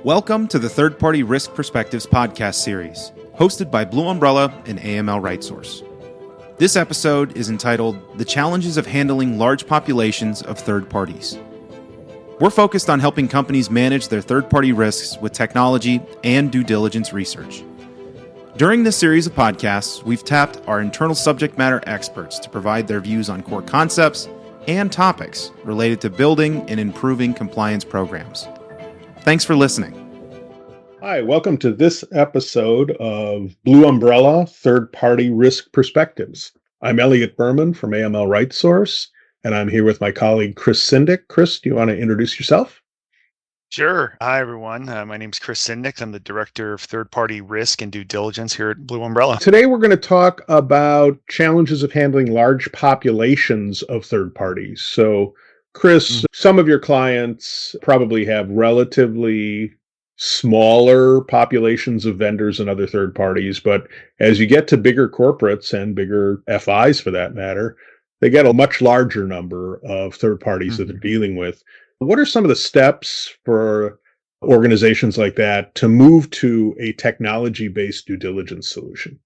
Welcome to the Third Party Risk Perspectives podcast series, hosted by Blue Umbrella and AML RightSource. This episode is entitled The Challenges of Handling Large Populations of Third Parties. We're focused on helping companies manage their third-party risks with technology and due diligence research. During this series of podcasts, we've tapped our internal subject matter experts to provide their views on core concepts and topics related to building and improving compliance programs. Thanks for listening. Hi, welcome to this episode of Blue Umbrella Third Party Risk Perspectives. I'm Elliot Berman from AML RightSource, and I'm here with my colleague Chris Sindick. Chris, do you want to introduce yourself? Sure. Hi, everyone. My name is Chris Sindick. I'm the Director of Third Party Risk and Due Diligence here at Blue Umbrella. Today, we're going to talk about challenges of handling large populations of third parties. So, Chris, some of your clients probably have relatively smaller populations of vendors and other third parties, but as you get to bigger corporates and bigger FIs for that matter, they get a much larger number of third parties that they're dealing with. What are some of the steps for organizations like that to move to a technology-based due diligence solution?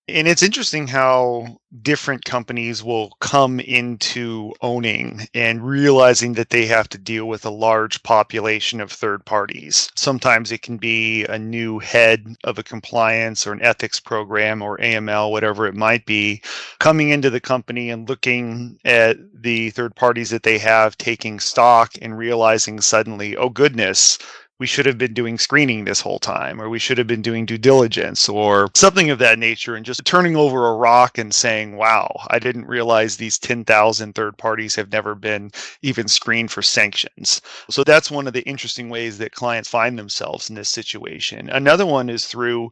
And it's interesting how different companies will come into owning and realizing that they have to deal with a large population of third parties. Sometimes it can be a new head of a compliance or an ethics program or AML, whatever it might be, coming into the company and looking at the third parties that they have, taking stock and realizing suddenly, oh goodness, we should have been doing screening this whole time, or we should have been doing due diligence or something of that nature, and just turning over a rock and saying, wow, I didn't realize these 10,000 third parties have never been even screened for sanctions. So that's one of the interesting ways that clients find themselves in this situation. Another one is through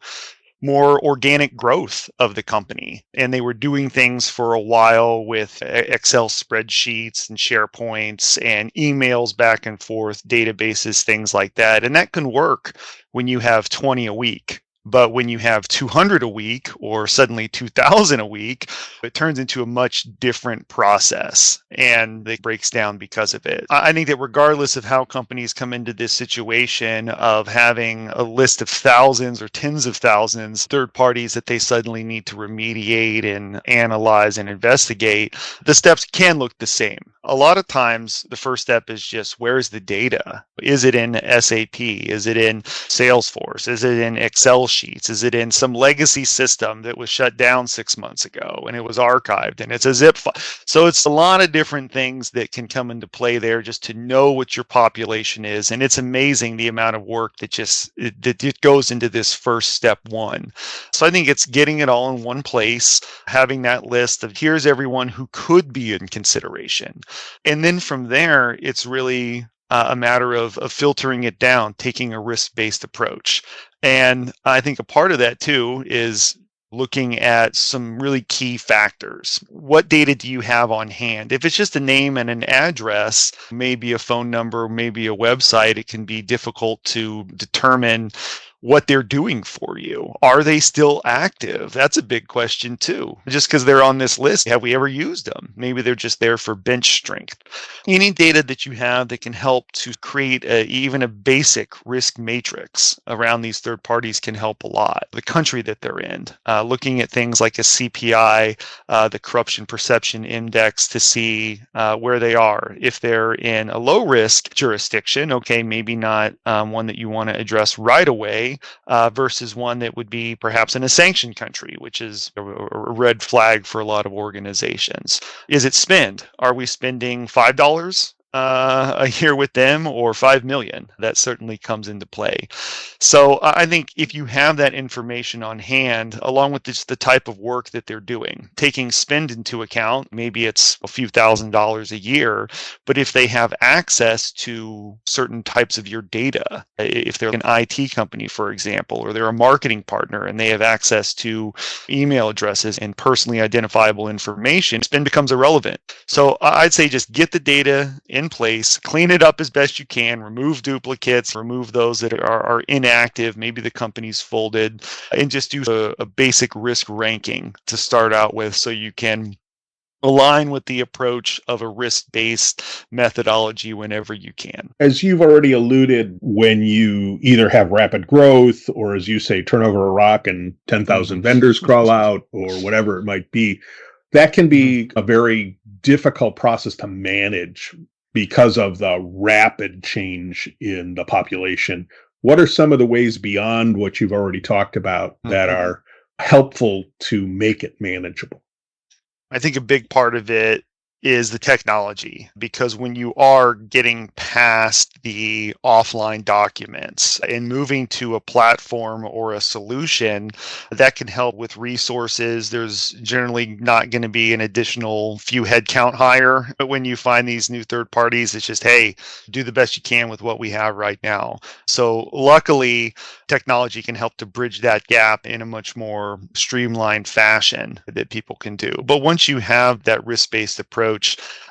more organic growth of the company. And they were doing things for a while with Excel spreadsheets and SharePoints and emails back and forth, databases, things like that. And that can work when you have 20 a week. But when you have 200 a week or suddenly 2,000 a week, it turns into a much different process and it breaks down because of it. I think that regardless of how companies come into this situation of having a list of thousands or tens of thousands third parties that they suddenly need to remediate and analyze and investigate, the steps can look the same. A lot of times, the first step is just, where's the data? Is it in SAP? Is it in Salesforce? Is it in Excel sheets? Is it in some legacy system that was shut down 6 months ago and it was archived and it's a zip file? So it's a lot of different things that can come into play there just to know what your population is. And it's amazing the amount of work that goes into this first step one. So I think it's getting it all in one place, having that list of here's everyone who could be in consideration. And then from there, it's really a matter of filtering it down, taking a risk-based approach. And I think a part of that too is looking at some really key factors. What data do you have on hand? If it's just a name and an address, maybe a phone number, maybe a website, it can be difficult to determine what they're doing for you. Are they still active? That's a big question too. Just because they're on this list, have we ever used them? Maybe they're just there for bench strength. Any data that you have that can help to create even a basic risk matrix around these third parties can help a lot. The country that they're in, looking at things like a CPI, the Corruption Perception Index, to see where they are. If they're in a low risk jurisdiction, okay, maybe not one that you want to address right away, versus one that would be perhaps in a sanctioned country, which is a red flag for a lot of organizations. Is it spend? Are we spending $5 a year with them or 5 million? That certainly comes into play. So I think if you have that information on hand, along with just the type of work that they're doing, taking spend into account, maybe it's a few $1,000s a year, but if they have access to certain types of your data, if they're an IT company, for example, or they're a marketing partner and they have access to email addresses and personally identifiable information, spend becomes irrelevant. So I'd say just get the data in place, clean it up as best you can, remove duplicates, remove those that are inactive, maybe the company's folded, and just do a basic risk ranking to start out with so you can align with the approach of a risk-based methodology whenever you can. As you've already alluded, when you either have rapid growth or, as you say, turn over a rock and 10,000 vendors crawl out or whatever it might be, that can be a very difficult process to manage because of the rapid change in the population. What are some of the ways beyond what you've already talked about that are helpful to make it manageable? I think a big part of it is the technology, because when you are getting past the offline documents and moving to a platform or a solution that can help with resources, there's generally not going to be an additional few headcount hire. But when you find these new third parties, it's just, hey, do the best you can with what we have right now. So luckily, technology can help to bridge that gap in a much more streamlined fashion that people can do. But once you have that risk-based approach,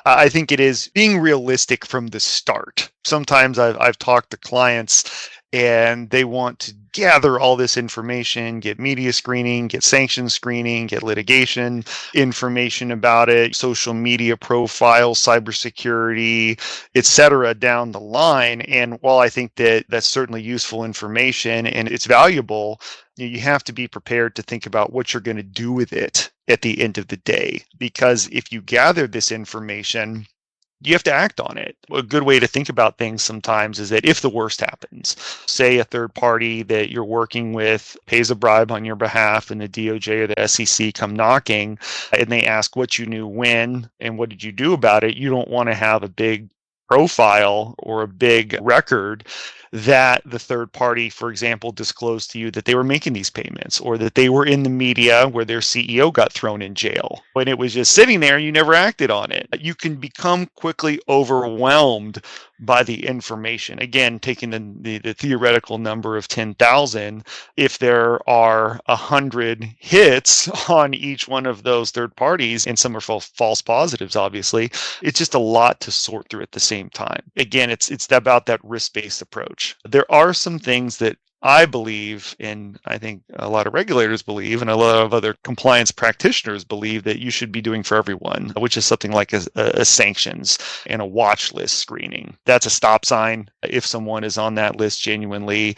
I think it is being realistic from the start. Sometimes I've talked to clients and they want to gather all this information, get media screening, get sanctions screening, get litigation information about it, social media profiles, cybersecurity, etc. down the line. And while I think that that's certainly useful information and it's valuable, you have to be prepared to think about what you're going to do with it at the end of the day. Because if you gather this information, you have to act on it. A good way to think about things sometimes is that if the worst happens, say a third party that you're working with pays a bribe on your behalf and the DOJ or the SEC come knocking and they ask what you knew when and what did you do about it, you don't want to have a big profile or a big record that the third party, for example, disclosed to you that they were making these payments or that they were in the media where their CEO got thrown in jail. When it was just sitting there, you never acted on it. You can become quickly overwhelmed by the information. Again, taking the theoretical number of 10,000, if there are 100 hits on each one of those third parties, and some are false positives, obviously, it's just a lot to sort through at the same time. Again, it's about that risk-based approach. There are some things that I believe, and I think a lot of regulators believe, and a lot of other compliance practitioners believe that you should be doing for everyone, which is something like a sanctions and a watch list screening. That's a stop sign if someone is on that list genuinely.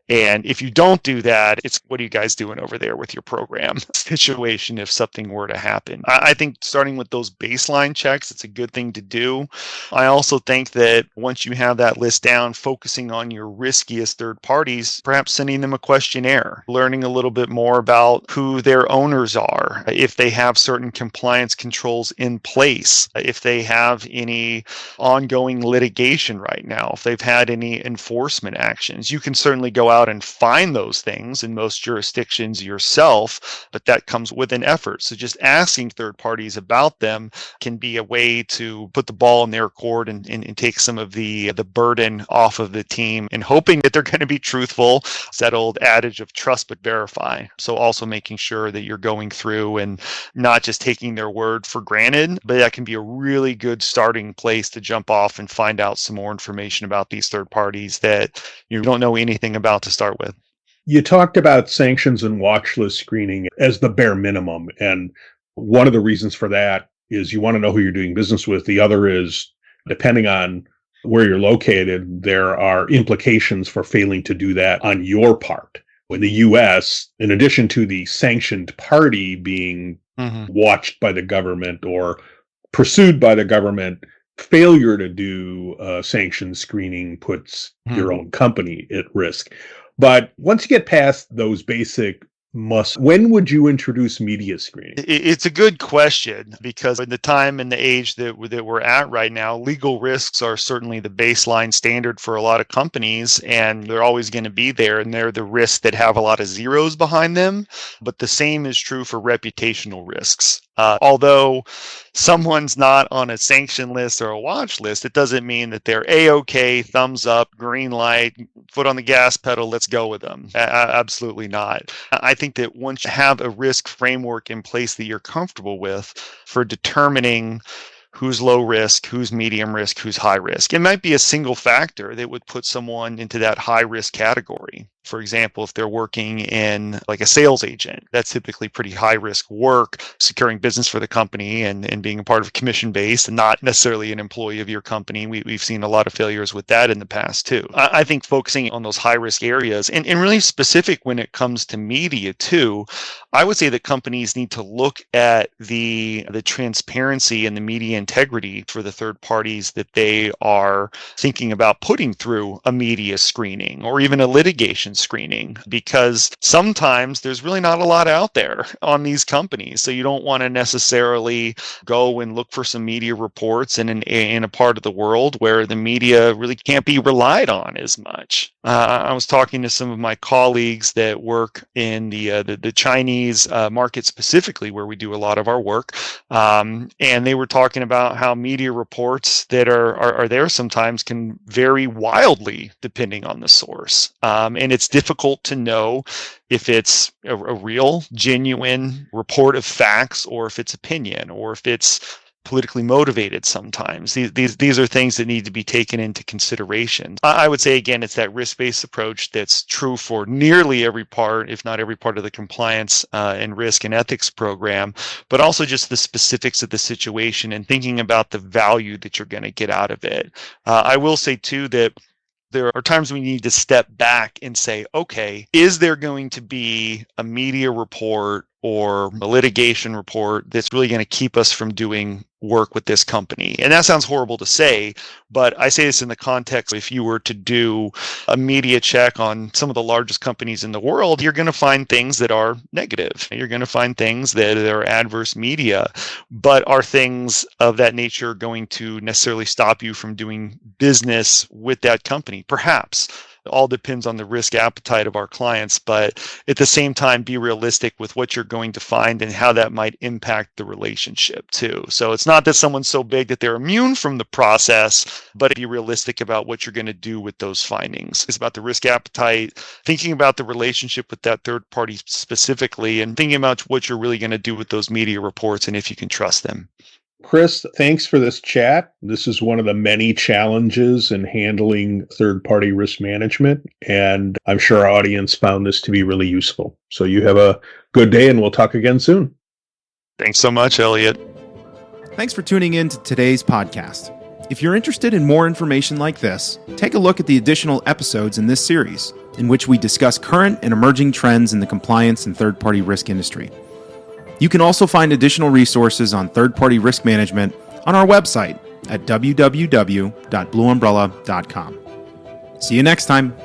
And if you don't do that, it's what are you guys doing over there with your program situation if something were to happen? I think starting with those baseline checks, it's a good thing to do. I also think that once you have that list down, focusing on your riskiest third parties, perhaps sending them a questionnaire, learning a little bit more about who their owners are, if they have certain compliance controls in place, if they have any ongoing litigation right now, if they've had any enforcement actions. You can certainly go out and find those things in most jurisdictions yourself, but that comes with an effort. So just asking third parties about them can be a way to put the ball in their court and take some of the burden off of the team and hoping that they're going to be truthful. It's that old adage of trust but verify. So also making sure that you're going through and not just taking their word for granted, but that can be a really good starting place to jump off and find out some more information about these third parties that you don't know anything about to start with. You talked about sanctions and watch list screening as the bare minimum. And one of the reasons for that is you want to know who you're doing business with. The other is, depending on where you're located, there are implications for failing to do that on your part. In the US, in addition to the sanctioned party being watched by the government or pursued by the government, failure to do sanction screening puts your own company at risk. But once you get past those basic when would you introduce media screening? It's a good question, because in the time and the age that we're at right now, legal risks are certainly the baseline standard for a lot of companies, and they're always going to be there, and they're the risks that have a lot of zeros behind them. But the same is true for reputational risks. Although someone's not on a sanction list or a watch list, it doesn't mean that they're A-OK, thumbs up, green light, foot on the gas pedal, let's go with them. Absolutely not. I think that once you have a risk framework in place that you're comfortable with for determining who's low risk, who's medium risk, who's high risk. It might be a single factor that would put someone into that high risk category. For example, if they're working in like a sales agent, that's typically pretty high risk work, securing business for the company and being a part of commission based and not necessarily an employee of your company. We've seen a lot of failures with that in the past too. I think focusing on those high risk areas and really specific when it comes to media too, I would say that companies need to look at the transparency and the media integrity for the third parties that they are thinking about putting through a media screening or even a litigation screening, because sometimes there's really not a lot out there on these companies. So you don't want to necessarily go and look for some media reports in a part of the world where the media really can't be relied on as much. I was talking to some of my colleagues that work in the Chinese market specifically, where we do a lot of our work, and they were talking about how media reports that are there sometimes can vary wildly depending on the source, and it's difficult to know if it's a real, genuine report of facts, or if it's opinion, or if it's politically motivated sometimes. These are things that need to be taken into consideration. I would say, again, it's that risk-based approach that's true for nearly every part, if not every part of the compliance and risk and ethics program, but also just the specifics of the situation and thinking about the value that you're going to get out of it. I will say, too, that there are times we need to step back and say, okay, is there going to be a media report or a litigation report that's really going to keep us from doing work with this company? And that sounds horrible to say, but I say this in the context, if you were to do a media check on some of the largest companies in the world, you're going to find things that are negative. You're going to find things that are adverse media, but are things of that nature going to necessarily stop you from doing business with that company? Perhaps. It all depends on the risk appetite of our clients, but at the same time, be realistic with what you're going to find and how that might impact the relationship too. So it's not that someone's so big that they're immune from the process, but be realistic about what you're going to do with those findings. It's about the risk appetite, thinking about the relationship with that third party specifically, and thinking about what you're really going to do with those media reports and if you can trust them. Chris, thanks for this chat. This is one of the many challenges in handling third-party risk management, and I'm sure our audience found this to be really useful. So you have a good day, and we'll talk again soon. Thanks so much, Elliot. Thanks for tuning in to today's podcast. If you're interested in more information like this, take a look at the additional episodes in this series, in which we discuss current and emerging trends in the compliance and third-party risk industry. You can also find additional resources on third-party risk management on our website at www.blueumbrella.com. See you next time.